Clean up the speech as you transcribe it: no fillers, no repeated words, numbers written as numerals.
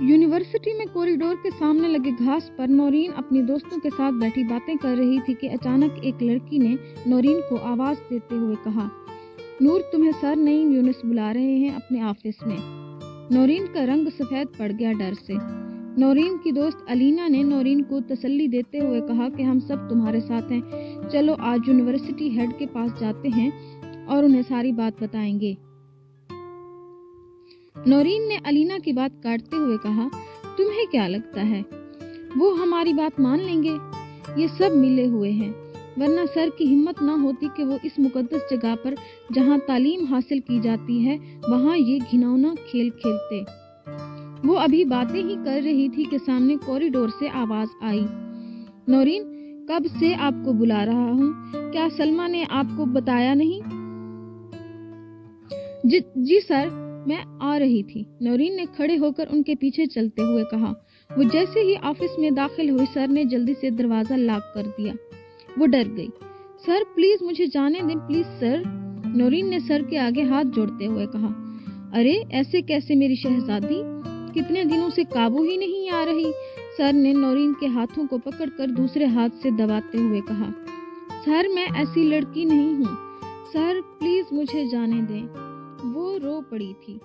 University में corridor के सामने लगे घास पर नौरीन अपनी दोस्तों के साथ बैठी बातें कर रही थी कि अचानक एक लड़की ने नौरीन को आवाज देते हुए कहा, नूर, तुम्हें सर नईम यूनुस बुला रहे हैं अपने ऑफिस में। नौरीन का रंग सफेद पड़ गया डर से। नौरीन की दोस्त अलीना ने नौरीन को तसल्ली देते हुए कहा कि हम सब तुम्हारे साथ हैं, चलो आज यूनिवर्सिटी हेड के पास जाते हैं और उन्हें सारी बात बताएंगे। नौरीन ने अलीना की बात काटते हुए कहा, तुम्हें क्या लगता है वो हमारी बात मान लेंगे? ये सब मिले हुए हैं, वरना सर की हिम्मत ना होती कि वो इस मुकद्दस जगह पर जहाँ तालीम हासिल की जाती है वहाँ ये घिनौना खेल खेलते। वो अभी बातें ही कर रही थी कि सामने कॉरिडोर से आवाज आई, नौरीन, कब से आपको बुला रहा हूँ, क्या सलमा ने आपको बताया नहीं? जी सर, मैं आ रही थी। नौरीन ने खड़े होकर उनके पीछे चलते हुए कहा। वो जैसे ही ऑफिस में दाखिल हुई, सर ने जल्दी से दरवाजा लॉक कर दिया। वो डर गई। सर प्लीज मुझे जाने दें, प्लीज सर। नौरीन ने सर के आगे हाथ जोड़ते हुए कहा, अरे ऐसे कैसे मेरी शहजादी, कितने दिनों से काबू ही नहीं आ रही। सर ने नौरीन के हाथों को पकड़कर दूसरे हाथ से दबाते हुए कहा, सर मैं ऐसी लड़की नहीं हूँ, सर प्लीज मुझे जाने दें। वो रो पड़ी थी।